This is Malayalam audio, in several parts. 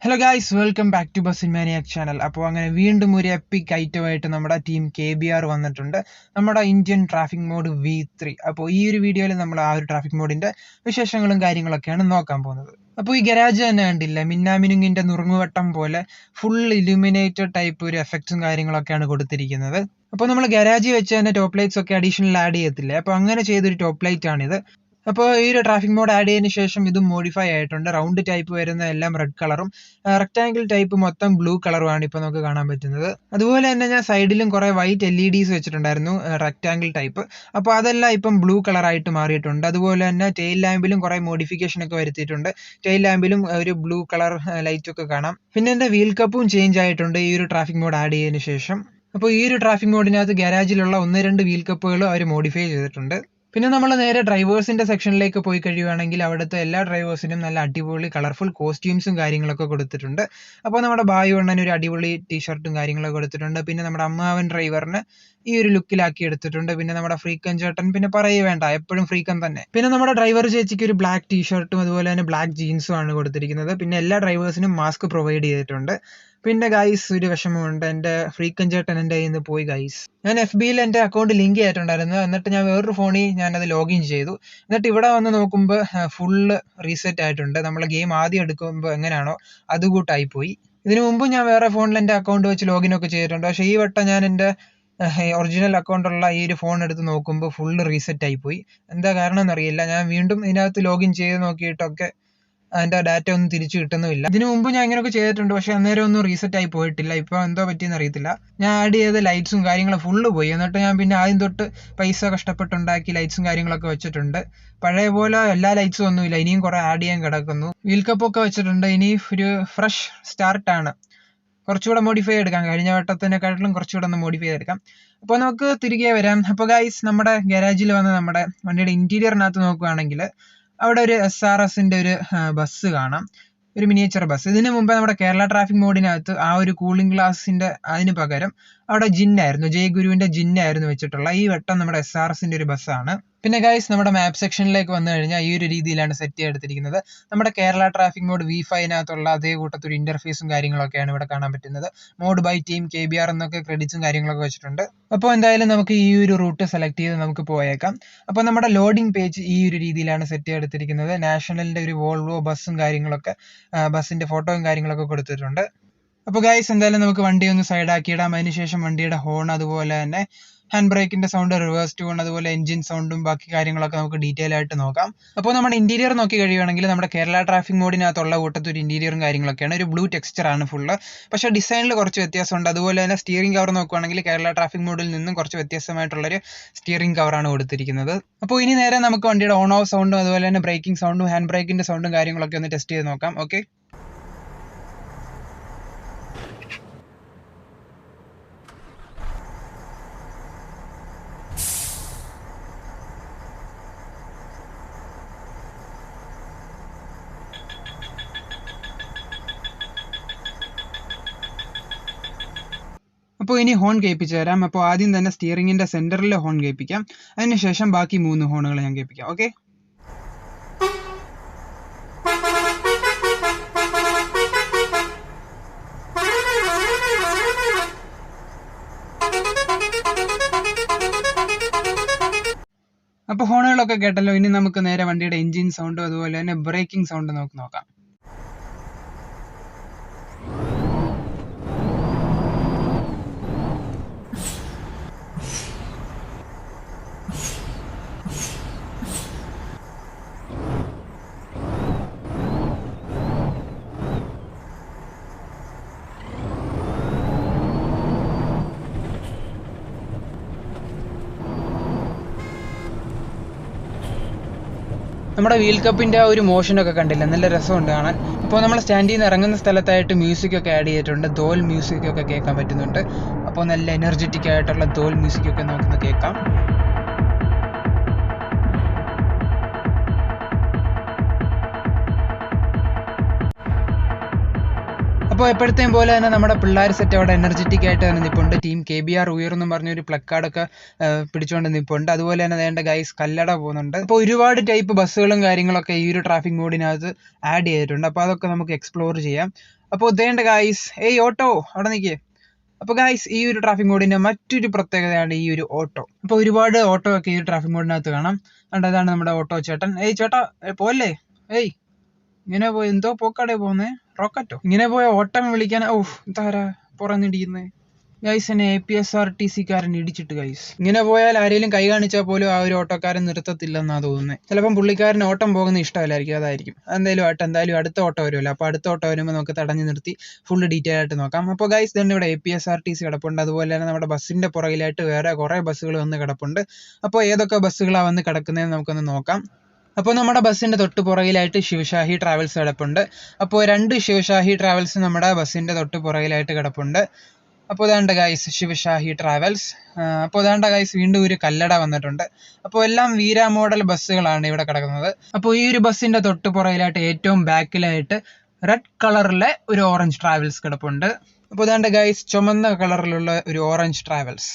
Hello guys, welcome back to bussin maniac channel. അപ്പോൾ അങ്ങനെ വീണ്ടും ഒരു എപ്പിക് ഐറ്റമായിട്ട് നമ്മുടെ ടീം KBR വന്നിട്ടുണ്ട്. നമ്മുടെ ഇന്ത്യൻ ട്രാഫിക് മോഡ് V3. അപ്പോൾ ഈ ഒരു വീഡിയോയിൽ നമ്മൾ ആ ഒരു ട്രാഫിക് മോഡിന്റെ വിശേഷങ്ങളും കാര്യങ്ങളൊക്കെയാണ് നോക്കാൻ പോകുന്നത്. അപ്പോൾ ഈ ഗരാജ് തന്നെ കണ്ടില്ല, മിന്നാമിനുങ്ങിന്റെ നുറുങ്ങുവട്ടം പോലെ ഫുൾ ഇലുമിനേറ്റഡ് ടൈപ്പ് ഒരു എഫക്ട്സും കാര്യങ്ങളൊക്കെയാണ് കൊടുത്തിരിക്കുന്നത്. അപ്പോൾ നമ്മൾ ഗരാജി വെച്ച് തന്നെ ടോപ്പ് ലൈറ്റ്സ് ഒക്കെ അഡീഷണൽ ആഡ് ചെയ്യത്തില്ലേ, അപ്പോൾ അങ്ങനെ ചെയ്തൊരു ടോപ്പ് ലൈറ്റ് ആണിത്. അപ്പോൾ ഈ ഒരു ട്രാഫിക് മോഡ് ആഡ് ചെയ്തതിന് ശേഷം ഇത് മോഡിഫൈ ആയിട്ടുണ്ട്. റൗണ്ട് ടൈപ്പ് വരുന്ന എല്ലാം റെഡ് കളറും റെക്ടാങ്കിൾ ടൈപ്പ് മൊത്തം ബ്ലൂ കളറുമാണ് ഇപ്പോൾ നമുക്ക് കാണാൻ പറ്റുന്നത്. അതുപോലെ തന്നെ ഞാൻ സൈഡിലും കുറേ വൈറ്റ് LEDs വെച്ചിട്ടുണ്ടായിരുന്നു, റെക്ടാങ്കിൾ ടൈപ്പ്. അപ്പോൾ അതെല്ലാം ഇപ്പം ബ്ലൂ കളറായിട്ട് മാറിയിട്ടുണ്ട്. അതുപോലെ തന്നെ ടെയിൽ ലാമ്പിലും കുറേ മോഡിഫിക്കേഷൻ ഒക്കെ വരുത്തിയിട്ടുണ്ട്. ടെയിൽ ലാമ്പിലും ഒരു ബ്ലൂ കളർ ലൈറ്റ് ഒക്കെ കാണാം. പിന്നെ എൻ്റെ വീൽ കപ്പും ചേഞ്ച് ആയിട്ടുണ്ട് ഈ ഒരു ട്രാഫിക് മോഡ് ആഡ് ചെയ്തതിന് ശേഷം. അപ്പോൾ ഈ ഒരു ട്രാഫിക് മോഡിനകത്ത് ഗാരാജിലുള്ള 1-2 വീൽ കപ്പുകൾ അവർ മോഡിഫൈ ചെയ്തിട്ടുണ്ട്. പിന്നെ നമ്മൾ നേരെ ഡ്രൈവേഴ്സിന്റെ സെക്ഷനിലേക്ക് പോയി കഴിയുകയാണെങ്കിൽ അവിടുത്തെ എല്ലാ ഡ്രൈവേഴ്സിനും നല്ല അടിപൊളി കളർഫുൾ കോസ്റ്റ്യൂംസും കാര്യങ്ങളൊക്കെ കൊടുത്തിട്ടുണ്ട്. അപ്പോൾ നമ്മുടെ ബായു അണ്ണന് ഒരു അടിപൊളി ടീഷർട്ടും കാര്യങ്ങളൊക്കെ കൊടുത്തിട്ടുണ്ട്. പിന്നെ നമ്മുടെ അമ്മാവൻ ഡ്രൈവറിന് ഈ ഒരു ലുക്കിലാക്കി എടുത്തിട്ടുണ്ട്. പിന്നെ നമ്മുടെ ഫ്രീക്കൻ ചേട്ടൻ പിന്നെ പറയേ വേണ്ട, എപ്പോഴും ഫ്രീക്കൻ തന്നെ. പിന്നെ നമ്മുടെ ഡ്രൈവർ ചേച്ചിക്ക് ഒരു ബ്ലാക്ക് ടീഷർട്ടും അതുപോലെ തന്നെ ബ്ലാക്ക് ജീൻസും ആണ് കൊടുത്തിരിക്കുന്നത്. പിന്നെ എല്ലാ ഡ്രൈവേഴ്സിനും മാസ്ക് പ്രൊവൈഡ് ചെയ്തിട്ടുണ്ട്. പിന്നെ ഗൈസ്, ഒരു വിഷമമുണ്ട്, എൻ്റെ ഫ്രീക്കൻ ചേട്ടൻ എൻ്റെ കയ്യിൽ നിന്ന് പോയി ഗൈസ്. ഞാൻ FBയിൽ എൻ്റെ അക്കൗണ്ട് ലിങ്ക് ചെയ്തിട്ടുണ്ടായിരുന്നു. എന്നിട്ട് ഞാൻ വേറൊരു ഫോണിൽ ഞാനത് ലോഗിൻ ചെയ്തു. എന്നിട്ട് ഇവിടെ വന്ന് നോക്കുമ്പോൾ ഫുള്ള് റീസെറ്റ് ആയിട്ടുണ്ട്. നമ്മൾ ഗെയിം ആദ്യം എടുക്കുമ്പോൾ എങ്ങനെയാണോ അതുകൂട്ടായി പോയി. ഇതിനു മുമ്പ് ഞാൻ വേറെ ഫോണിൽ എൻ്റെ അക്കൗണ്ട് വെച്ച് ലോഗിൻ ഒക്കെ ചെയ്തിട്ടുണ്ട്. പക്ഷേ ഈ വട്ടം ഞാൻ എൻ്റെ ഒറിജിനൽ അക്കൗണ്ടുള്ള ഈ ഒരു ഫോൺ എടുത്ത് നോക്കുമ്പോൾ ഫുള്ള് റീസെറ്റ് ആയി പോയി. എന്താ കാരണം എന്നറിയില്ല. ഞാൻ വീണ്ടും ഇതിനകത്ത് ലോഗിൻ ചെയ്ത് നോക്കിയിട്ടൊക്കെ അതിൻ്റെ ഡാറ്റ ഒന്നും തിരിച്ചു കിട്ടുന്നുമില്ല. ഇതിനു മുമ്പ് ഞാൻ ഇങ്ങനെയൊക്കെ ചെയ്തിട്ടുണ്ട്, പക്ഷെ അന്നേരം ഒന്നും റീസെറ്റ് ആയി പോയിട്ടില്ല. ഇപ്പോൾ എന്തോ പറ്റിയെന്ന് അറിയത്തില്ല. ഞാൻ ആഡ് ചെയ്ത ലൈറ്റ്സും കാര്യങ്ങളും ഫുള്ള് പോയി. എന്നിട്ട് ഞാൻ പിന്നെ ആദ്യം തൊട്ട് പൈസ കഷ്ടപ്പെട്ടുണ്ടാക്കി ലൈറ്റ്സും കാര്യങ്ങളൊക്കെ വെച്ചിട്ടുണ്ട്. പഴയ പോലെ എല്ലാ ലൈറ്റ്സും ഒന്നുമില്ല, ഇനിയും കുറേ ആഡ് ചെയ്യാൻ കിടക്കുന്നു. വീൽ കപ്പൊക്കെ വെച്ചിട്ടുണ്ട്. ഇനി ഒരു ഫ്രഷ് സ്റ്റാർട്ടാണ്. കുറച്ചുകൂടെ മോഡിഫൈ എടുക്കാം, കഴിഞ്ഞ വട്ടത്തിനെക്കാട്ടിലും കുറച്ചുകൂടെ ഒന്ന് മോഡിഫൈ ചെയ്തെടുക്കാം. അപ്പോൾ നമുക്ക് തിരികെ വരാം. അപ്പോൾ ഗൈസ്, നമ്മുടെ ഗാരാജിൽ വന്ന് നമ്മുടെ വണ്ടിയുടെ ഇന്റീരിയറിനകത്ത് നോക്കുകയാണെങ്കിൽ അവിടെ ഒരു SRSന്റെ ഒരു ബസ് കാണാം, ഒരു മിനിയേച്ചർ ബസ്. ഇതിനു മുമ്പ് നമ്മുടെ കേരള ട്രാഫിക് മോഡിനകത്ത് ആ ഒരു കൂളിംഗ് ഗ്ലാസിന്റെ അതിന് പകരം അവിടെ ജിന്നായിരുന്നു, ജയഗുരുവിന്റെ ജിന്നായിരുന്നു വെച്ചിട്ടുള്ള. ഈ വട്ടം നമ്മുടെ SRSന്റെ ഒരു ബസ്സാണ്. പിന്നെ ഗൈസ്, നമ്മുടെ മാപ്പ് സെക്ഷനിലേക്ക് വന്നു കഴിഞ്ഞാൽ ഈ ഒരു രീതിയിലാണ് സെറ്റ് ചെയ്തെടുത്തിരിക്കുന്നത്. നമ്മുടെ കേരള ട്രാഫിക് മോഡ് V5-നകത്തുള്ള അതേ കൂട്ടത്തൊരു ഇന്റർഫേസും കാര്യങ്ങളൊക്കെയാണ് ഇവിടെ കാണാൻ പറ്റുന്നത്. മോഡ് ബൈ ടീം KBR എന്നൊക്കെ ക്രെഡിറ്റ്സും കാര്യങ്ങളൊക്കെ വെച്ചിട്ടുണ്ട്. അപ്പോൾ എന്തായാലും നമുക്ക് ഈ ഒരു റൂട്ട് സെലക്ട് ചെയ്ത് നമുക്ക് പോയേക്കാം. അപ്പോൾ നമ്മുടെ ലോഡിംഗ് പേജ് ഈ ഒരു രീതിയിലാണ് സെറ്റ് ചെയ്തെടുത്തിരിക്കുന്നത്. നാഷണലിന്റെ ഒരു വോൾവോ ബസ്സും കാര്യങ്ങളൊക്കെ, ബസ്സിന്റെ ഫോട്ടോയും കാര്യങ്ങളൊക്കെ കൊടുത്തിട്ടുണ്ട്. അപ്പോൾ ഗൈസ്, എന്തായാലും നമുക്ക് വണ്ടി ഒന്ന് സൈഡാക്കിയിടാം. അതിനുശേഷം വണ്ടിയുടെ ഹോൺ, അതുപോലെ തന്നെ ഹാൻഡ് ബ്രേക്കിന്റെ സൗണ്ട്, റിവേഴ്സ് ട്യൂൺ, അതുപോലെ എഞ്ചിൻ സൗണ്ടും ബാക്കി കാര്യങ്ങളൊക്കെ നമുക്ക് ഡീറ്റെയിൽ ആയിട്ട് നോക്കാം. അപ്പോൾ നമ്മുടെ ഇന്റീരിയർ നോക്കി കഴിയുകയാണെങ്കിൽ നമ്മുടെ കേരള ട്രാഫിക് മോഡിനകത്തുള്ള കൂട്ടത്തൊരു ഇന്റീരിയറും കാര്യങ്ങളൊക്കെയാണ്. ഒരു ബ്ലൂ ടെക്സ്ചർ ആണ് ഫുള്ള്, പക്ഷേ ഡിസൈനിൽ കുറച്ച് വ്യത്യാസമുണ്ട്. അതുപോലെ തന്നെ സ്റ്റിയറിംഗ് കവർ നോക്കുകയാണെങ്കിൽ കേരള ട്രാഫിക് മോഡിൽ നിന്നും കുറച്ച് വ്യത്യസ്തമായിട്ടുള്ളൊരു സ്റ്റിയറിംഗ് കവറാണ് കൊടുത്തിരിക്കുന്നത്. അപ്പോൾ ഇനി നേരെ നമുക്ക് വണ്ടിയുടെ ഓൺ ഓഫ് സൗണ്ടും അതുപോലെ തന്നെ ബ്രേക്കിംഗ് സൗണ്ടും ഹാൻഡ് ബ്രേക്കിന്റെ സൗണ്ടും കാര്യങ്ങളൊക്കെ ഒന്ന് ടെസ്റ്റ് ചെയ്ത് നോക്കാം. ഓക്കെ. അപ്പോൾ ഇനി ഹോൺ കേൾപ്പിച്ചു തരാം. അപ്പോൾ ആദ്യം തന്നെ സ്റ്റിയറിംഗിന്റെ സെന്ററിൽ ഹോൺ കേൾപ്പിക്കാം. അതിനുശേഷം ബാക്കി 3 ഹോണുകൾ ഞാൻ കേൾപ്പിക്കാം. ഓക്കെ. അപ്പോൾ ഹോണുകളൊക്കെ കേട്ടല്ലോ. ഇനി നമുക്ക് നേരെ വണ്ടിയുടെ എഞ്ചിൻ സൗണ്ടും അതുപോലെ തന്നെ ബ്രേക്കിംഗ് സൗണ്ട് നമുക്ക് നോക്കാം. നമ്മുടെ വീൽ കപ്പിൻ്റെ ആ ഒരു മോഷനൊക്കെ കണ്ടില്ല, നല്ല രസമുണ്ട് കാണാൻ. ഇപ്പോൾ നമ്മൾ സ്റ്റാൻഡിൽ നിന്ന് ഇറങ്ങുന്ന സ്ഥലത്തായിട്ട് മ്യൂസിക്കൊക്കെ ആഡ് ചെയ്തിട്ടുണ്ട്. ധോൽ മ്യൂസിക്കൊക്കെ കേൾക്കാൻ പറ്റുന്നുണ്ട്. അപ്പോൾ നല്ല എനർജറ്റിക് ആയിട്ടുള്ള ധോൽ മ്യൂസിക്കൊക്കെ നമുക്കൊന്ന് കേൾക്കാം. അപ്പോൾ എപ്പോഴത്തെയും പോലെ തന്നെ നമ്മുടെ പിള്ളേർ സെറ്റ് അവിടെ എനർജറ്റിക് ആയിട്ട് തന്നെ നിൽപ്പുണ്ട്. ടീം KBR ഉയർന്നും പറഞ്ഞൊരു പ്ലക്കാർഡൊക്കെ പിടിച്ചുകൊണ്ട് നിൽപ്പുണ്ട്. അതുപോലെ തന്നെ വേണ്ട ഗൈസ് കല്ലട പോകുന്നുണ്ട്. അപ്പോൾ ഒരുപാട് ടൈപ്പ് ബസ്സുകളും കാര്യങ്ങളൊക്കെ ഈ ഒരു ട്രാഫിക് മോഡിനകത്ത് ആഡ് ചെയ്തിട്ടുണ്ട്. അപ്പോൾ അതൊക്കെ നമുക്ക് എക്സ്പ്ലോർ ചെയ്യാം. അപ്പോൾ ദേണ്ട ഗായ്സ്, ഏയ് ഓട്ടോ അവിടെ നിൽക്കേ. അപ്പോൾ ഗായ്സ്, ഈ ഒരു ട്രാഫിക് മോഡിന്റെ മറ്റൊരു പ്രത്യേകതയാണ് ഈ ഒരു ഓട്ടോ. അപ്പോൾ ഒരുപാട് ഓട്ടോ ഒക്കെ ഈ ട്രാഫിക് മോഡിനകത്ത് കാണാം. അതാണ് നമ്മുടെ ഓട്ടോ ചേട്ടൻ. ഏയ് ചേട്ടാ പോലെ, ഏയ് ഇങ്ങനെ പോയി എന്തോ പോക്കാടേ പോകുന്നേ, റോക്കറ്റോ? ഇങ്ങനെ പോയ ഓട്ടം വിളിക്കാൻ ഇതാരാ പുറന്നിടിക്കുന്നേ? ഗൈസ്, എന്നെ APSRTC-കാരൻ ഇടിച്ചിട്ട് ഗൈസ്. ഇങ്ങനെ പോയാൽ ആരെങ്കിലും കൈ കാണിച്ചാൽ പോലും ആ ഒരു ഓട്ടോക്കാരൻ നിർത്തത്തില്ലെന്നാ തോന്നുന്നത്. ചിലപ്പം പുള്ളിക്കാരൻ ഓട്ടം പോകുന്ന ഇഷ്ടമല്ലായിരിക്കും, അതായിരിക്കും. എന്തായാലും അടുത്ത ഓട്ടോ വരുമല്ലോ. അപ്പോൾ അടുത്ത ഓട്ടോ വരുമ്പോൾ നമുക്ക് തടഞ്ഞു നിർത്തി ഫുള്ള് ഡീറ്റെയിൽ ആയിട്ട് നോക്കാം. അപ്പോൾ ഗൈസ്, തന്നെ ഇവിടെ APSRTC കിടപ്പുണ്ട്. അതുപോലെ തന്നെ നമ്മുടെ ബസ്സിന്റെ പുറകിലായിട്ട് വേറെ കുറേ ബസ്സുകൾ വന്ന് കിടപ്പുണ്ട്. അപ്പോൾ ഏതൊക്കെ ബസ്സുകളാണ് വന്ന് കിടക്കുന്നതെന്ന് നമുക്കൊന്ന് നോക്കാം. അപ്പോൾ നമ്മുടെ ബസ്സിന്റെ തൊട്ട് പുറകിലായിട്ട് ശിവശാഹി ട്രാവൽസ് കിടപ്പുണ്ട്. അപ്പോൾ 2 ശിവശാഹി ട്രാവൽസ് നമ്മുടെ ബസ്സിന്റെ തൊട്ട് പുറകിലായിട്ട് കിടപ്പുണ്ട്. അപ്പോൾ ഇതാണ്ട് ഗൈസ് ശിവശാഹി ട്രാവൽസ്. അപ്പോൾ ഇതാണ്ട് ഗൈസ് വീണ്ടും ഒരു കല്ലട വന്നിട്ടുണ്ട്. അപ്പോൾ എല്ലാം വീര മോഡൽ ബസ്സുകളാണ് ഇവിടെ കിടക്കുന്നത്. അപ്പോൾ ഈ ഒരു ബസ്സിന്റെ തൊട്ട് പുറകിലായിട്ട് ഏറ്റവും ബാക്കിലായിട്ട് റെഡ് കളറിലെ ഒരു ഓറഞ്ച് ട്രാവൽസ് കിടപ്പുണ്ട്. അപ്പോൾ ഇതാണ്ട് ഗൈസ് ചുമന്ന കളറിലുള്ള ഒരു ഓറഞ്ച് ട്രാവൽസ്.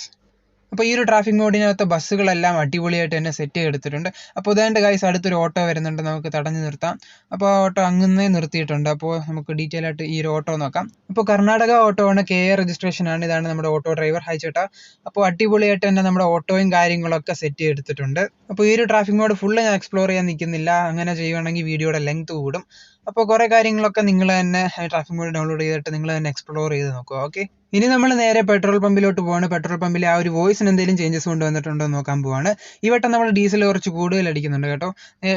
അപ്പോൾ ഈ ഒരു ട്രാഫിക് മോഡിനകത്ത് ബസ്സുകളെല്ലാം അടിപൊളിയായിട്ട് തന്നെ സെറ്റ് ചെയ്തെടുത്തിട്ടുണ്ട്. അപ്പോൾ ഇതാണ്ട് ഗൈസ് അടുത്തൊരു ഓട്ടോ വരുന്നുണ്ട്, നമുക്ക് തടഞ്ഞു നിർത്താം. അപ്പോൾ ആ ഓട്ടോ അങ്ങനെ നിർത്തിയിട്ടുണ്ട്. അപ്പോൾ നമുക്ക് ഡീറ്റെയിൽ ആയിട്ട് ഈ ഒരു ഓട്ടോ നോക്കാം. അപ്പോൾ കർണാടക ഓട്ടോ ആണ്, KBR രജിസ്ട്രേഷൻ ആണ്. ഇതാണ് നമ്മുടെ ഓട്ടോ ഡ്രൈവർ. ഹായ് ചേട്ടാ. അപ്പോൾ അടിപൊളിയായിട്ട് തന്നെ നമ്മുടെ ഓട്ടോയും കാര്യങ്ങളൊക്കെ സെറ്റ് ചെയ്തെടുത്തിട്ടുണ്ട്. അപ്പോൾ ഈ ഒരു ട്രാഫിക് മോഡ് ഫുള്ള് ഞാൻ എക്സ്പ്ലോർ ചെയ്യാൻ നിൽക്കുന്നില്ല. അങ്ങനെ ചെയ്യുവാണെങ്കിൽ വീഡിയോയുടെ ലെങ്ത് കൂടും. അപ്പോൾ കുറേ കാര്യങ്ങളൊക്കെ നിങ്ങൾ തന്നെ ട്രാഫിക് മോഡ് ഡൗൺലോഡ് ചെയ്തിട്ട് നിങ്ങൾ തന്നെ എക്സ്പ്ലോർ ചെയ്ത് നോക്കുക. ഓക്കെ, ഇനി നമ്മൾ നേരെ പെട്രോൾ പമ്പിലോട്ട് പോവാണ്. പെട്രോൾ പമ്പിൽ ആ ഒരു വോയിസിന് എന്തെങ്കിലും ചേഞ്ചസ് കൊണ്ടുവന്നിട്ടുണ്ടോ എന്ന് നോക്കാൻ പോവാണ്. ഈ വട്ടം നമ്മൾ ഡീസൽ കുറച്ച് കൂടുതൽ അടിക്കുന്നുണ്ട് കേട്ടോ.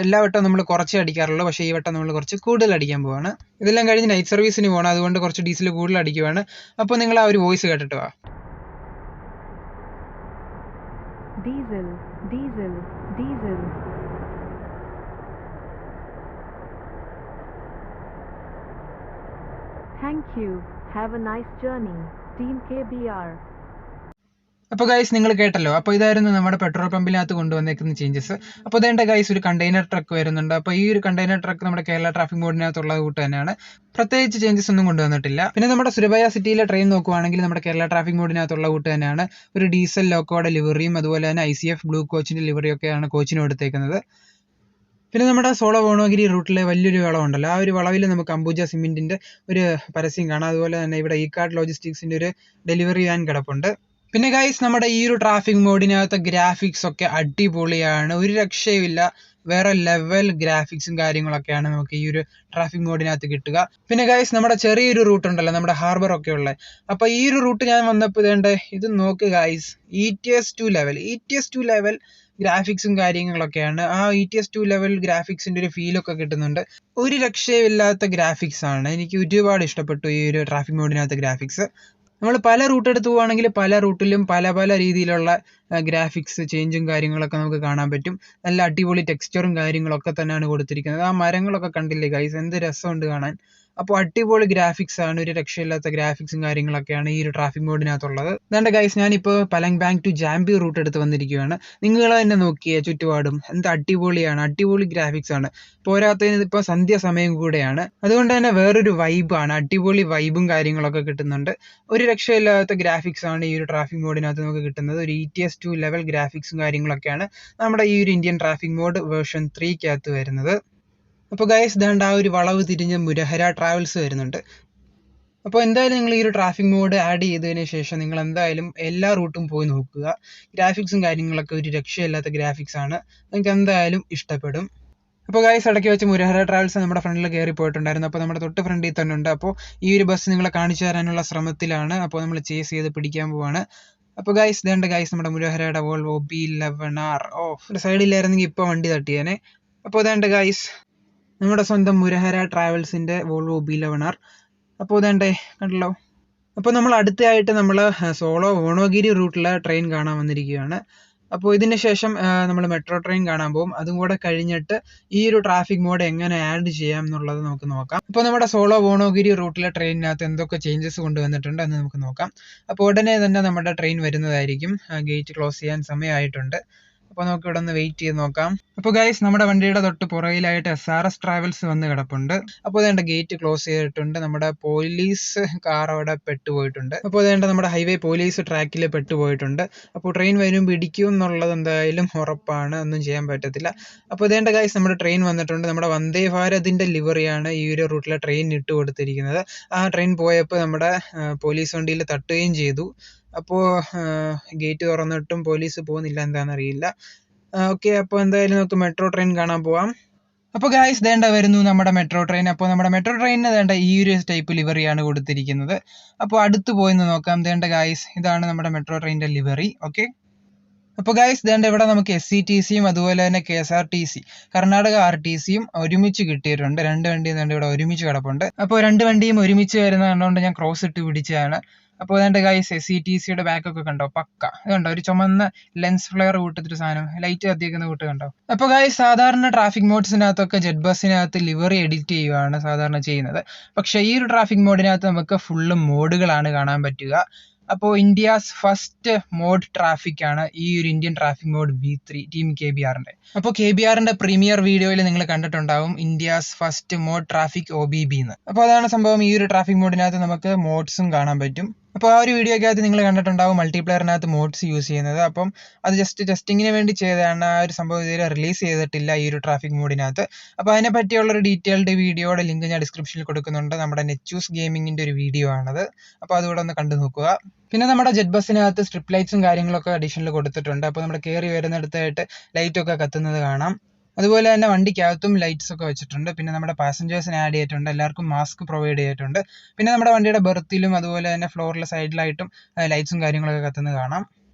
എല്ലാ വട്ടം നമ്മൾ കുറച്ചേ അടിക്കാറുള്ളൂ, പക്ഷേ ഈ വട്ടം നമ്മൾ കുറച്ച് കൂടുതൽ അടിക്കാൻ പോവാണ്. ഇതെല്ലാം കഴിഞ്ഞ് നൈറ്റ് സർവീസിന് പോകണം, അതുകൊണ്ട് കുറച്ച് ഡീസൽ കൂടുതൽ അടിക്കുവാണ്. അപ്പോൾ നിങ്ങൾ ആ ഒരു വോയിസ് കേട്ടിട്ട് വാ. Diesel diesel diesel. Thank you. Have a nice journey, Team KBR. അപ്പോൾ ഗൈസ് നിങ്ങൾ കേട്ടല്ലോ. അപ്പോൾ ഇതായിരുന്നു നമ്മുടെ പെട്രോൾ പമ്പിനകത്ത് കൊണ്ടുവന്നേക്കുന്ന ചേഞ്ചസ്. അപ്പോൾ ഇതേണ്ട ഗൈസ് ഒരു കണ്ടെയ്നർ ട്രക്ക് വരുന്നുണ്ട്. അപ്പോൾ ഈ ഒരു കണ്ടെയ്നർ ട്രക്ക് നമ്മുടെ കേരള ട്രാഫിക് മോഡിനകത്തുള്ളത് കൂട്ട് തന്നെയാണ്. പ്രത്യേകിച്ച് ചേഞ്ചസ് ഒന്നും കൊണ്ടുവന്നിട്ടില്ല. പിന്നെ നമ്മുടെ സുരഭയ സിറ്റിയിലെ ട്രെയിൻ നോക്കുവാണെങ്കിൽ നമ്മുടെ കേരള ട്രാഫിക് മോഡിനകത്തുള്ള കൂട്ട് തന്നെയാണ്. ഒരു ഡീസൽ ലോക്കോയുടെ ലിവറിയും അതുപോലെ തന്നെ ICF ബ്ലൂ കോച്ചിന്റെ ലിവറിയൊക്കെയാണ് കോച്ചിന് കൊടുത്തേക്കുന്നത്. പിന്നെ നമ്മുടെ സോളോ വോണോഗിരി റൂട്ടിലെ വലിയൊരു വളവുണ്ടല്ലോ, ആ ഒരു വളവിൽ നമുക്ക് അംബുജ സിമെന്റിന്റെ ഒരു പരസ്യം കാണാം. അതുപോലെ തന്നെ ഇവിടെ ഇക്കാർഡ് ലോജിസ്റ്റിക്സിന്റെ ഒരു ഡെലിവറി വാൻ കിടപ്പുണ്ട്. പിന്നെ ഗൈസ് നമ്മുടെ ഈ ഒരു ട്രാഫിക് മോഡിനകത്ത് ഗ്രാഫിക്സ് ഒക്കെ അടിപൊളിയാണ്, ഒരു രക്ഷയുമില്ല. വേറെ ലെവൽ ഗ്രാഫിക്സും കാര്യങ്ങളൊക്കെയാണ് നമുക്ക് ഈ ഒരു ട്രാഫിക് മോഡിനകത്ത് കിട്ടുക. പിന്നെ ഗൈസ് നമ്മുടെ ചെറിയൊരു റൂട്ട് ഉണ്ടല്ലോ, നമ്മുടെ ഹാർബർ ഒക്കെ ഉള്ളത്. അപ്പോൾ ഈ ഒരു റൂട്ട് ഞാൻ വന്നപ്പോൾ ഇത് നോക്ക് ഗൈസ്, ETS2 ലെവൽ ഗ്രാഫിക്സും കാര്യങ്ങളൊക്കെയാണ്. ആ ETS2 ലെവൽ ഗ്രാഫിക്സിന്റെ ഒരു ഫീലൊക്കെ കിട്ടുന്നുണ്ട്. ഒരു രക്ഷയില്ലാത്ത ഗ്രാഫിക്സ് ആണ്. എനിക്ക് ഒരുപാട് ഇഷ്ടപ്പെട്ടു ഈ ഒരു ട്രാഫിക് മോഡിനകത്ത് ഗ്രാഫിക്സ്. നമ്മൾ പല റൂട്ട് എടുത്ത് പോവുകയാണെങ്കിൽ പല റൂട്ടിലും പല പല രീതിയിലുള്ള ഗ്രാഫിക്സ് ചേഞ്ചും കാര്യങ്ങളൊക്കെ നമുക്ക് കാണാൻ പറ്റും. നല്ല അടിപൊളി ടെക്സ്ചറും കാര്യങ്ങളൊക്കെ തന്നെയാണ് കൊടുത്തിരിക്കുന്നത്. ആ മരങ്ങളൊക്കെ കണ്ടില്ലേ ഗൈസ്, എന്ത് രസമുണ്ട് കാണാൻ. അപ്പോൾ അടിപൊളി ഗ്രാഫിക്സ് ആണ്, ഒരു രക്ഷയില്ലാത്ത ഗ്രാഫിക്സും കാര്യങ്ങളൊക്കെയാണ് ഈ ഒരു ട്രാഫിക് മോഡിനകത്തുള്ളത്. അതുകൊണ്ട് ഗൈസ് ഞാനിപ്പോൾ പലങ്ബാങ് ടു ജാംബി റൂട്ട് എടുത്ത് വന്നിരിക്കുകയാണ്. നിങ്ങൾ തന്നെ നോക്കിയേ ചുറ്റുപാടും എന്ത് അടിപൊളിയാണ്, അടിപൊളി ഗ്രാഫിക്സ് ആണ്. പോരാത്തതിന് ഇപ്പോൾ സന്ധ്യാസമയം കൂടെയാണ്, അതുകൊണ്ട് തന്നെ വേറൊരു വൈബാണ്, അടിപൊളി വൈബും കാര്യങ്ങളൊക്കെ കിട്ടുന്നുണ്ട്. ഒരു രക്ഷയില്ലാത്ത ഗ്രാഫിക്സ് ആണ് ഈ ഒരു ട്രാഫിക് മോഡിനകത്ത് നമുക്ക് കിട്ടുന്നത്. ഒരു ETS2 ലെവൽ ഗ്രാഫിക്സും കാര്യങ്ങളൊക്കെയാണ് നമ്മുടെ ഈ ഒരു ഇന്ത്യൻ ട്രാഫിക് മോഡ് വേർഷൻ 3 വരുന്നത്. അപ്പോൾ ഗൈസ് ദാണ്ട് ആ ഒരു വളവ് തിരിഞ്ഞ് മുരഹര ട്രാവൽസ് വരുന്നുണ്ട്. അപ്പോൾ എന്തായാലും നിങ്ങൾ ഈ ഒരു ട്രാഫിക് മോഡ് ആഡ് ചെയ്തതിന് ശേഷം നിങ്ങൾ എന്തായാലും എല്ലാ റൂട്ടും പോയി നോക്കുക. ഗ്രാഫിക്സും കാര്യങ്ങളൊക്കെ ഒരു രക്ഷയില്ലാത്ത ഗ്രാഫിക്സ് ആണ്, നിങ്ങൾക്ക് എന്തായാലും ഇഷ്ടപ്പെടും. അപ്പോൾ ഗൈസ് ഇടയ്ക്ക് വെച്ച് മുരഹര ട്രാവൽസ് നമ്മുടെ ഫ്രണ്ടിൽ കയറി പോയിട്ടുണ്ടായിരുന്നു. അപ്പോൾ നമ്മുടെ തൊട്ട് ഫ്രണ്ടിൽ തന്നെ ഉണ്ട്. അപ്പോൾ ഈ ഒരു ബസ് നിങ്ങളെ കാണിച്ചു തരാനുള്ള ശ്രമത്തിലാണ്. അപ്പോൾ നമ്മൾ ചേസ് ചെയ്ത് പിടിക്കാൻ പോവാണ്. അപ്പോൾ ഗൈസ് ഇതേണ്ട ഗൈസ് നമ്മുടെ മുരഹരയുടെ വോൾവോ B11R. ഒരു സൈഡിലായിരുന്നെങ്കിൽ ഇപ്പോൾ വണ്ടി തട്ടിയേനെ. അപ്പോൾ ഇതേണ്ട ഗൈസ് നമ്മുടെ സ്വന്തം മുരഹര ട്രാവൽസിന്റെ വോൾവോ B11R. അപ്പോൾ ഇതേണ്ടേ കണ്ടല്ലോ. അപ്പോൾ നമ്മൾ അടുത്തതായിട്ട് നമ്മൾ സോളോ വോണോഗിരി റൂട്ടിലെ ട്രെയിൻ കാണാൻ വന്നിരിക്കുകയാണ്. അപ്പോൾ ഇതിന് ശേഷം നമ്മൾ മെട്രോ ട്രെയിൻ കാണാൻ പോകും. അതും കൂടെ കഴിഞ്ഞിട്ട് ഈ ഒരു ട്രാഫിക് മോഡ് എങ്ങനെ ആഡ് ചെയ്യാം എന്നുള്ളത് നമുക്ക് നോക്കാം. അപ്പോൾ നമ്മുടെ സോളോ വോണോഗിരി റൂട്ടിലെ ട്രെയിനിനകത്ത് എന്തൊക്കെ ചേഞ്ചസ് കൊണ്ടുവന്നിട്ടുണ്ട് എന്ന് നമുക്ക് നോക്കാം. അപ്പോൾ ഉടനെ തന്നെ നമ്മുടെ ട്രെയിൻ വരുന്നതായിരിക്കും. ഗേറ്റ് ക്ലോസ് ചെയ്യാൻ സമയമായിട്ടുണ്ട്. അപ്പോൾ നമുക്ക് ഇവിടെ ഒന്ന് വെയിറ്റ് ചെയ്ത് നോക്കാം. അപ്പോൾ ഗൈസ് നമ്മുടെ വണ്ടിയുടെ തൊട്ട് പുറകിലായിട്ട് SRS ട്രാവൽസ് വന്ന് കിടപ്പുണ്ട്. അപ്പോൾ അതേണ്ട ഗേറ്റ് ക്ലോസ് ചെയ്തിട്ടുണ്ട്. നമ്മുടെ പോലീസ് കാർ അവിടെ പെട്ടുപോയിട്ടുണ്ട്. അപ്പോൾ അതേണ്ട നമ്മുടെ ഹൈവേ പോലീസ് ട്രാക്കിൽ പെട്ടുപോയിട്ടുണ്ട്. അപ്പോൾ ട്രെയിൻ വരുമ്പോൾ ഇടിക്കും എന്നുള്ളത് എന്തായാലും ഉറപ്പാണ്, ഒന്നും ചെയ്യാൻ പറ്റത്തില്ല. അപ്പോൾ അതേണ്ട ഗൈസ് നമ്മുടെ ട്രെയിൻ വന്നിട്ടുണ്ട്. നമ്മുടെ വന്ദേ ഭാരതിൻ്റെ ലിവറിയാണ് ഈ ഒരു റൂട്ടിലെ ട്രെയിൻ ഇട്ട് കൊടുത്തിരിക്കുന്നത്. ആ ട്രെയിൻ പോയപ്പോൾ നമ്മുടെ പോലീസ് വണ്ടിയിൽ തട്ടുകയും ചെയ്തു. അപ്പോൾ ഗേറ്റ് തുറന്നിട്ടും പോലീസ് പോകുന്നില്ല, എന്താണെന്നറിയില്ല. ഓക്കെ, അപ്പോൾ എന്തായാലും നമുക്ക് മെട്രോ ട്രെയിൻ കാണാൻ പോവാം. അപ്പോൾ ഗായ്സ് ദേണ്ട വരുന്നു നമ്മുടെ മെട്രോ ട്രെയിൻ. അപ്പോൾ നമ്മുടെ മെട്രോ ട്രെയിനിന് ദേണ്ട ഈ ഒരു ടൈപ്പ് ലിവറിയാണ് കൊടുത്തിരിക്കുന്നത്. അപ്പോൾ അടുത്ത് പോയി നോക്കാം. ദേണ്ട ഗായ്സ് ഇതാണ് നമ്മുടെ മെട്രോ ട്രെയിനിൻ്റെ ലിവറി. ഓക്കെ, അപ്പോൾ ഗായ്സ് ദേണ്ട ഇവിടെ നമുക്ക് SCTCയും അതുപോലെ തന്നെ KSRTC കർണാടക RTCയും ഒരുമിച്ച് കിട്ടിയിട്ടുണ്ട്. രണ്ട് വണ്ടിയും ദേണ്ട ഇവിടെ ഒരുമിച്ച് കിടപ്പുണ്ട്. അപ്പോൾ രണ്ട് വണ്ടിയും ഒരുമിച്ച് വരുന്നത് കണ്ടുകൊണ്ട് ഞാൻ ക്രോസ് ഇട്ട് പിടിച്ചതാണ്. അപ്പോൾ അതുകൊണ്ട് ഗൈസ് SCTCയുടെ ബാക്കൊക്കെ കണ്ടോ, പക്ക കണ്ടോ, ഒരു ചുമന്ന ലെൻസ് ഫ്ലെയർ കൂട്ടത്തിട്ട് സാധനം, ലൈറ്റ് കത്തിക്കുന്ന കൂട്ട് കണ്ടോ. അപ്പോൾ ഗൈസ് സാധാരണ ട്രാഫിക് മോഡ്സിനകത്തൊക്കെ ജെറ്റ് ബസ്സിനകത്ത് ലിവറി എഡിറ്റ് ചെയ്യുകയാണ് സാധാരണ ചെയ്യുന്നത്. പക്ഷേ ഈ ഒരു ട്രാഫിക് മോഡിനകത്ത് നമുക്ക് ഫുള്ള് മോഡുകളാണ് കാണാൻ പറ്റുക. അപ്പോൾ ഇന്ത്യാസ് ഫസ്റ്റ് മോഡ് ട്രാഫിക് ആണ് ഈ ഒരു Indian traffic mod V3 team KBRന്റെ. അപ്പോൾ KBRന്റെ പ്രീമിയർ വീഡിയോയിൽ നിങ്ങൾ കണ്ടിട്ടുണ്ടാവും India's first mod traffic OBB എന്ന്. അപ്പോൾ അതാണ് സംഭവം. ഈ ഒരു ട്രാഫിക് മോഡിനകത്ത് നമുക്ക് മോഡ്സും കാണാൻ പറ്റും. അപ്പോൾ ആ ഒരു വീഡിയോയ്ക്കകത്ത് നിങ്ങൾ കണ്ടിട്ടുണ്ടാവും മൾട്ടിപ്ലെയറിനകത്ത് മോഡ്സ് യൂസ് ചെയ്യുന്നത്. അപ്പം അത് ജസ്റ്റ് ടെസ്റ്റിങ്ങിന് വേണ്ടി ചെയ്തതാണ്. ആ ഒരു സംഭവം ഇതുവരെ റിലീസ് ചെയ്തിട്ടില്ല ഈ ഒരു ട്രാഫിക് മോഡിനകത്ത്. അപ്പോൾ അതിനെ പറ്റിയുള്ളൊരു ഡീറ്റെയിൽഡ് വീഡിയോയുടെ ലിങ്ക് ഞാൻ ഡിസ്ക്രിപ്ഷനിൽ കൊടുക്കുന്നുണ്ട്. നമ്മുടെ നെറ്റ്യൂസ് ഗെയിമിങ്ങിൻ്റെ ഒരു വീഡിയോ ആണത്. അപ്പോൾ അതുകൂടെ ഒന്ന് കണ്ടു നോക്കുക. പിന്നെ നമ്മുടെ ജെറ്റ് ബസ്സിനകത്ത് സ്ട്രിപ്പ് ലൈറ്റ്സും കാര്യങ്ങളൊക്കെ അഡീഷണൽ കൊടുത്തിട്ടുണ്ട്. അപ്പോൾ നമ്മൾ കയറി വരുന്നിടത്തായിട്ട് ലൈറ്റൊക്കെ കത്തുന്നത് കാണാം. അതുപോലെ തന്നെ വണ്ടിക്കകത്തും ലൈറ്റ്സ് ഒക്കെ വെച്ചിട്ടുണ്ട്. പിന്നെ നമ്മുടെ പാസഞ്ചേഴ്സിന് ആഡ് ചെയ്തിട്ടുണ്ട്. എല്ലാവർക്കും മാസ്ക് പ്രൊവൈഡ് ചെയ്തിട്ടുണ്ട്. പിന്നെ നമ്മുടെ വണ്ടിയുടെ ബെർത്തിലും അതുപോലെ തന്നെ ഫ്ലോറിലെ സൈഡിലായിട്ടും ലൈറ്റ്സും കാര്യങ്ങളൊക്കെ കത്തുന്നത് കാണാം.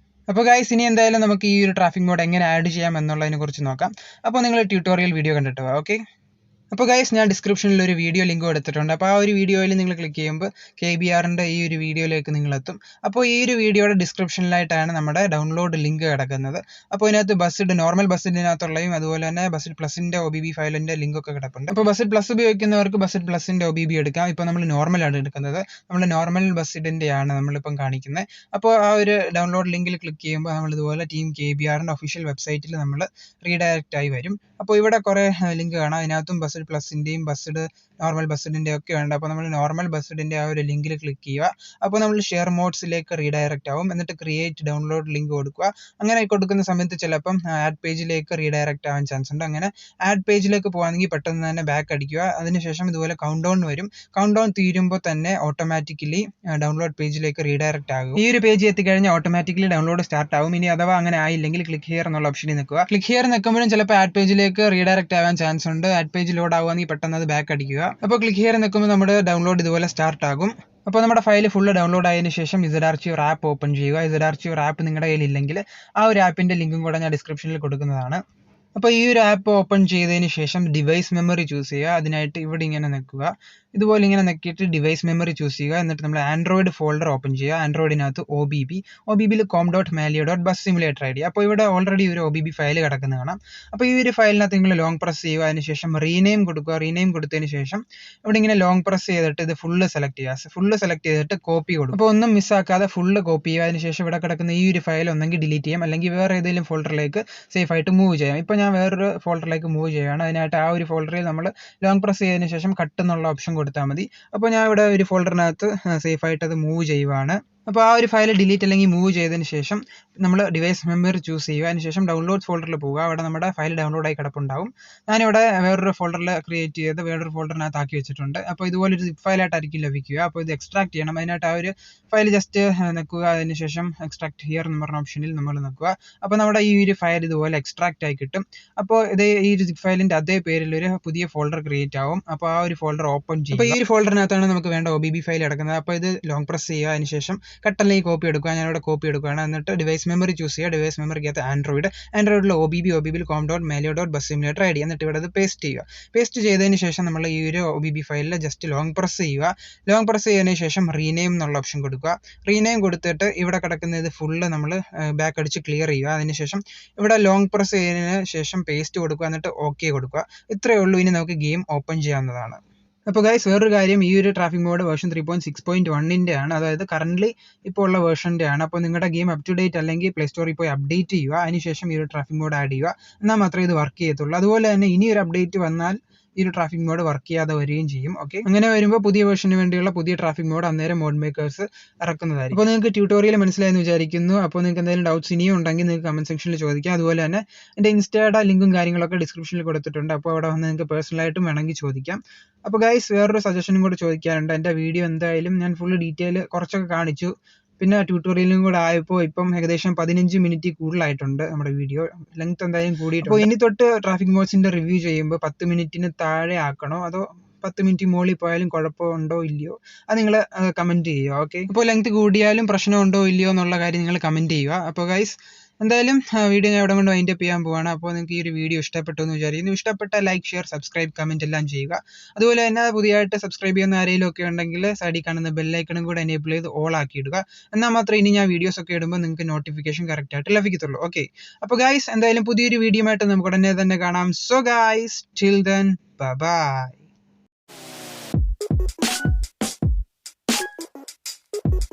അപ്പോൾ ഗൈസ് ഇനി എന്തായാലും നമുക്ക് ഈ ഒരു ട്രാഫിക് മോഡ് എങ്ങനെ ആഡ് ചെയ്യാം എന്നുള്ളതിനെ കുറിച്ച് നോക്കാം. അപ്പോൾ നിങ്ങൾ ട്യൂട്ടോറിയൽ വീഡിയോ കണ്ടിട്ട് പോകാം. ഓക്കെ, അപ്പോൾ ഗൈസ് ഞാൻ ഡിസ്ക്രിപ്ഷനിൽ ഒരു വീഡിയോ ലിങ്ക് കൊടുത്തിട്ടുണ്ട്. അപ്പോൾ ആ ഒരു വീഡിയോയിൽ നിങ്ങൾ ക്ലിക്ക് ചെയ്യുമ്പോൾ KBRന്റെ ഈ ഒരു വീഡിയോയിലേക്ക് നിങ്ങളെത്തും. അപ്പോൾ ഈ ഒരു വീഡിയോയുടെ ഡിസ്ക്രിപ്ഷനിലായിട്ടാണ് നമ്മുടെ ഡൗൺലോഡ് ലിങ്ക് കിടക്കുന്നത്. അപ്പോൾ ഇതിനകത്ത് ബസ്സിഡ് നോർമൽ ബസ്സിഡിനകത്തുള്ളതും അതുപോലെ തന്നെ ബസ്സിഡ് പ്ലസിൻ്റെ OBB ഫയലിൻ്റെ ലിങ്കൊക്കെ കിടപ്പുണ്ട്. അപ്പോൾ ബസ്സിഡ് പ്ലസ് ഉപയോഗിക്കുന്നവർക്ക് ബസ്സിഡ് പ്ലസിൻ്റെ OBB എടുക്കാം. ഇപ്പോൾ നമ്മൾ നോർമലാണ് എടുക്കുന്നത്. നമ്മൾ നോർമൽ ബസ്സിഡിൻ്റെയാണ് നമ്മളിപ്പം കാണിക്കുന്നത്. അപ്പോൾ ആ ഒരു ഡൗൺലോഡ് ലിങ്കിൽ ക്ലിക്ക് ചെയ്യുമ്പോൾ നമ്മളിതുപോലെ ടീം KBRന്റെ ഒഫീഷ്യൽ വെബ്സൈറ്റിൽ നമ്മൾ റീഡയറക്റ്റ് ആയി വരും. അപ്പോൾ ഇവിടെ കുറേ ലിങ്ക് കാണാം. അതിനകത്തും ബസ്സിഡ് പ്ലസിൻ്റെയും ബസ്സിഡ് നോർമൽ ബസ്സിഡിൻ്റെ ഒക്കെ ഉണ്ട്. അപ്പോൾ നമ്മൾ നോർമൽ ബസ്സിഡിൻ്റെ ആ ഒരു ലിങ്കിൽ ക്ലിക്ക് ചെയ്യുക. അപ്പോൾ നമ്മൾ ഷെയർ മോഡ്സിലേക്ക് റീഡയറക്റ്റ് ആവും. എന്നിട്ട് ക്രിയേറ്റ് ഡൗൺലോഡ് ലിങ്ക് കൊടുക്കുക. അങ്ങനെ കൊടുക്കുന്ന സമയത്ത് ചിലപ്പം ആഡ് പേജിലേക്ക് റീഡയറക്റ്റ് ആവാൻ ചാൻസ് ഉണ്ട്. അങ്ങനെ ആഡ് പേജിലേക്ക് പോകുകയാണെങ്കിൽ പെട്ടെന്ന് തന്നെ ബാക്ക് അടിക്കുക. അതിനുശേഷം ഇതുപോലെ കൗണ്ട് ഡൗൺ വരും. കൗണ്ട് ഡൗൺ തീരുമ്പോൾ തന്നെ ഓട്ടോമാറ്റിക്കലി ഡൗൺലോഡ് പേജിലേക്ക് റീഡയറക്റ്റ് ആകും. ഈ ഒരു പേജ് എത്തിക്കഴിഞ്ഞാൽ ഓട്ടോമാറ്റിക്കലി ഡൗൺലോഡ് സ്റ്റാർട്ട് ആവും. ഇനി അഥവാ അങ്ങനെ ആയില്ലെങ്കിൽ ക്ലിക്ക് ഹിയർ എന്നുള്ള ഓപ്ഷനിൽ നിൽക്കുക. ക്ലിക്ക് ഹിയർ നിൽക്കുമ്പോഴും ചിലപ്പോൾ ആഡ് പേജിലേക്ക് റീഡയറക്റ്റ് ആവാൻ ചാൻസ് ഉണ്ട്. ആഡ് പേജ് ലോഡ് ആവുകയാണെങ്കിൽ പെട്ടെന്ന് അത് ബാക്ക് അടിക്കുക. അപ്പോൾ ക്ലിക്ക് ഹിയർ നിൽക്കുമ്പോൾ നമ്മുടെ ഡൗൺലോഡ് ഇതുപോലെ സ്റ്റാർട്ട് ആകും. അപ്പോൾ നമ്മുടെ ഫയൽ ഫുള്ള് ഡൗൺലോഡ് ആയതിനു ശേഷം ZArchive ആപ്പ് ഓപ്പൺ ചെയ്യുക. ZArchive ആപ്പ് നിങ്ങളുടെ കയ്യിൽ ഇല്ലെങ്കിൽ ആ ഒരു ആപ്പിൻ്റെ ലിങ്കും കൂടെ ഞാൻ ഡിസ്ക്രിപ്ഷനിൽ കൊടുക്കുന്നതാണ്. അപ്പോൾ ഈ ഒരു ആപ്പ് ഓപ്പൺ ചെയ്തതിന് ശേഷം ഡിവൈസ് മെമ്മറി ചൂസ് ചെയ്യുക. അതിനായിട്ട് ഇവിടെ ഇങ്ങനെ നിൽക്കുക. ഇതുപോലെ ഇങ്ങനെ നിൽക്കിയിട്ട് ഡിവൈസ് മെമ്മറി ചൂസ് ചെയ്യുക. എന്നിട്ട് നമ്മൾ ആൻഡ്രോയിഡ് ഫോൾഡർ ഓപ്പൺ ചെയ്യുക. ആൻഡ്രോയിഡിനകത്ത് OBBയിൽ com.malio.bus simulator ID. അപ്പോൾ ഇവിടെ ഓൾറെഡി ഒരു OBB ഫയൽ കിടക്കുന്നത് കാണാം. അപ്പോൾ ഈ ഒരു ഫയലിനകത്ത് നിങ്ങൾ ലോങ് പ്രസ് ചെയ്യുക. അതിനുശേഷം റീനെയിം കൊടുക്കുക. റീനെയിം കൊടുത്തതിന് ശേഷം ഇവിടെ ഇങ്ങനെ ലോങ് പ്രസ് ചെയ്തിട്ട് ഇത് ഫുള്ള് സെലക്ട് ചെയ്യുക. ഫുള്ള് സെലക്ട് ചെയ്തിട്ട് കോപ്പി കൊടുക്കും. അപ്പോൾ ഒന്നും മിസ്സാക്കാതെ ഫുള്ള് കോപ്പി ചെയ്യുക. അതിനുശേഷം ഇവിടെ കിടക്കുന്ന ഈ ഒരു ഫയൽ ഒന്നെങ്കിൽ ഡിലീറ്റ് ചെയ്യാം, അല്ലെങ്കിൽ വേറെ ഏതെങ്കിലും ഫോൾഡറിലേക്ക് സേഫ് ആയിട്ട് മൂവ് ചെയ്യാം. ഇപ്പോൾ ഞാൻ വേറൊരു ഫോൾഡറിലേക്ക് മൂവ് ചെയ്യുകയാണ്. അതിനായിട്ട് ആ ഒരു ഫോൾഡറിൽ നമ്മൾ ലോങ് പ്രസ് ചെയ്തതിന് ശേഷം കട്ട് എന്നുള്ള ഓപ്ഷൻ കൊടുത്താൽ മതി. അപ്പോൾ ഞാൻ ഇവിടെ ഒരു ഫോൾഡറിനകത്ത് സേഫ് ആയിട്ട് അത് മൂവ് ചെയ്യുവാണ്. അപ്പോൾ ആ ഒരു ഫയൽ ഡിലീറ്റ് അല്ലെങ്കിൽ മൂവ് ചെയ്തതിന് ശേഷം നമ്മൾ ഡിവൈസ് മെമ്മറി ചൂസ് ചെയ്യുക. അതിനുശേഷം ഡൗൺലോഡ് ഫോൾഡറിൽ പോവുക. അവിടെ നമ്മുടെ ഫയൽ ഡൗൺലോഡായി കിടപ്പുണ്ടാവും. ഞാനിവിടെ വേറൊരു ഫോൾഡറിൽ ക്രിയേറ്റ് ചെയ്ത് വേറൊരു ഫോൾഡറിനകത്ത് ആക്കി വെച്ചിട്ടുണ്ട്. അപ്പോൾ ഇതുപോലൊരു സിപ്പ് ഫയലായിട്ടായിരിക്കും ലഭിക്കുക. അപ്പോൾ ഇത് എക്സ്ട്രാക്ട് ചെയ്യണം. അതിനായിട്ട് ആ ഒരു ഫയൽ ജസ്റ്റ് നിൽക്കുക. അതിനുശേഷം എക്സ്ട്രാക്ട് ഹിയർ എന്ന് പറഞ്ഞ ഓപ്ഷനിൽ നമ്മൾ നിൽക്കുക. അപ്പോൾ നമ്മുടെ ഈ ഒരു ഫയൽ ഇതുപോലെ എക്സ്ട്രാക്ട് ആയി കിട്ടും. അപ്പോൾ ഇത് ഈ ഒരു സിപ്പ് ഫയലിൻ്റെ അതേ പേരിൽ ഒരു പുതിയ ഫോൾഡർ ക്രിയേറ്റ് ആവും. അപ്പോൾ ആ ഒരു ഫോൾഡർ ഓപ്പൺ ചെയ്യും. അപ്പോൾ ഈ ഒരു ഫോൾഡറിനകത്താണ് നമുക്ക് വേണ്ട OBB ഫയൽ കിടക്കുന്നത്. അപ്പോൾ ഇത് ലോങ് പ്രസ് ചെയ്യുക. അതിനുശേഷം കട്ടല്ലെങ്കിൽ കോപ്പി എടുക്കുക. ഞാനിവിടെ കോപ്പി എടുക്കുകയാണ്. എന്നിട്ട് ഡിവൈസ് മെമ്മറി ചൂസ് ചെയ്യുക. ഡിവൈസ് മെമ്മറിക്കകത്ത് ആൻഡ്രോയിഡിൽ OBBയിൽ com.malio.bus simulator ID. എന്നിട്ട് ഇവിടെ അത് പേസ്റ്റ് ചെയ്യുക. പേസ്റ്റ് ചെയ്തതിന് ശേഷം നമ്മൾ ഈ ഒരു OBB ഫയലിൽ ജസ്റ്റ് ലോങ് പ്രസ് ചെയ്യുക. ലോങ് പ്രസ് ചെയ്തതിന് ശേഷം റീനെയിം എന്നുള്ള ഓപ്ഷൻ കൊടുക്കുക. റീനെയിം കൊടുത്തിട്ട് ഇവിടെ കിടക്കുന്നത് ഫുള്ള് നമ്മൾ ബാക്ക് അടിച്ച് ക്ലിയർ ചെയ്യുക. അതിനുശേഷം ഇവിടെ ലോങ് പ്രസ് ചെയ്തതിന് ശേഷം പേസ്റ്റ് കൊടുക്കുക. എന്നിട്ട് ഓക്കെ കൊടുക്കുക. ഇത്രയേ ഉള്ളൂ. ഇനി നമുക്ക് ഗെയിം ഓപ്പൺ ചെയ്യാവുന്നതാണ്. അപ്പോൾ ഗൈസ് വേറൊരു കാര്യം, ഈ ഒരു ട്രാഫിക് മോഡ് വേർഷൻ 3.6.1 ആണ്, അതായത് കറന്റ് ഇപ്പോൾ ഉള്ള വേർഷൻ്റെ ആണ്. അപ്പോൾ നിങ്ങളുടെ ഗെയിം അപ് ടു ഡേറ്റ് അല്ലെങ്കിൽ പ്ലേ സ്റ്റോറിൽ പോയി അപ്ഡേറ്റ് ചെയ്യുക, അതിനുശേഷം ഈ ഒരു ട്രാഫിക് മോഡ് ആഡ് ചെയ്യുക, എന്നാൽ മാത്രമേ ഇത് വർക്ക് ചെയ്യത്തുള്ളൂ. അതുപോലെ തന്നെ ഇനി ഒരു അപ്ഡേറ്റ് വന്നാൽ ഈ ഒരു ട്രാഫിക് മോഡ് വർക്ക് ചെയ്യാതെ വരികയും ചെയ്യും. ഓക്കെ, അങ്ങനെ വരുമ്പോൾ പുതിയ വേർഷന് വേണ്ടിയുള്ള പുതിയ ട്രാഫിക് മോഡ് അന്നേരം മോഡ് മേക്കേഴ്സ് ഇറക്കുന്നതായിരിക്കും. അപ്പോൾ നിങ്ങൾക്ക് ട്യൂട്ടോറിയൽ മനസ്സിലായെന്ന് വിചാരിക്കുന്നു. അപ്പോൾ നിങ്ങൾക്ക് എന്തെങ്കിലും ഡൗട്ട്സ് ഇനിയും ഉണ്ടെങ്കിൽ നിങ്ങൾക്ക് കമന്റ് സെക്ഷനിൽ ചോദിക്കാം. അതുപോലെ തന്നെ എൻ്റെ ഇൻസ്റ്റയുടെ ലിങ്കും കാര്യങ്ങളൊക്കെ ഡിസ്ക്രിപ്ഷനിൽ കൊടുത്തിട്ടുണ്ട്. അപ്പോൾ അവിടെ വന്ന് നിങ്ങൾക്ക് പേഴ്സണലായിട്ടും വേണമെങ്കിൽ ചോദിക്കാം. അപ്പോൾ ഗൈസ് വേറൊരു സജഷനും കൂടെ ചോദിക്കാനുണ്ട്. എൻ്റെ വീഡിയോ എന്തായാലും ഞാൻ ഫുൾ ഡീറ്റെയിൽ കുറച്ചൊക്കെ കാണിച്ചു, പിന്നെ ട്യൂട്ടോറിയലും കൂടെ ആയപ്പോൾ ഇപ്പം ഏകദേശം 15 മിനിറ്റ് കൂടുതലായിട്ടുണ്ട് നമ്മുടെ വീഡിയോ ലെങ്ത് എന്തായാലും കൂടിയിട്ടുണ്ട്. അപ്പോൾ ഇനി തൊട്ട് ട്രാഫിക് മോഡ്സിന്റെ റിവ്യൂ ചെയ്യുമ്പോൾ 10 മിനിറ്റിന് താഴെ ആക്കണോ അതോ 10 മിനിറ്റ് മുകളിൽ പോയാലും കുഴപ്പമുണ്ടോ ഇല്ലയോ അത് നിങ്ങൾ കമന്റ് ചെയ്യുക. ഓക്കെ, അപ്പോൾ ലെങ്ത് കൂടിയാലും പ്രശ്നമുണ്ടോ ഇല്ലയോ എന്നുള്ള കാര്യം നിങ്ങൾ കമന്റ് ചെയ്യുക. അപ്പോൾ ഗൈസ് എന്തായാലും വീഡിയോ ഞാൻ ഇവിടെ കൊണ്ട് വൈൻഡ് അപ്പ് ചെയ്യാൻ പോവാണ്. അപ്പോൾ നിങ്ങൾക്ക് ഈ ഒരു വീഡിയോ ഇഷ്ടപ്പെട്ടു എന്ന് വിചാരിക്കുന്നു. ഇഷ്ടപ്പെട്ട ലൈക്ക്, ഷെയർ, സബ്സ്ക്രൈബ്, കമന്റ് എല്ലാം ചെയ്യുക. അതുപോലെ തന്നെ പുതിയതായിട്ട് സബ്സ്ക്രൈബ് ചെയ്യുന്ന ആരെങ്കിലും ഒക്കെ ഉണ്ടെങ്കിൽ സൈഡിൽ കാണുന്ന ബെല്ലൈക്കണും കൂടെ എനേബിൾ ചെയ്ത് ഓൾ ആക്കി ഇടുക. എന്നാൽ മാത്രമേ ഇനി ഞാൻ വീഡിയോസ് ഒക്കെ ഇടുമ്പോൾ നിങ്ങൾക്ക് നോട്ടിഫിക്കേഷൻ കറക്റ്റ് ആയിട്ട് ലഭിക്കത്തുള്ളൂ. ഓക്കെ, അപ്പോൾ ഗൈസ് എന്തായാലും പുതിയൊരു വീഡിയോ ആയിട്ട് നമുക്ക് ഉടനെ തന്നെ കാണാം. So guys till then bye bye.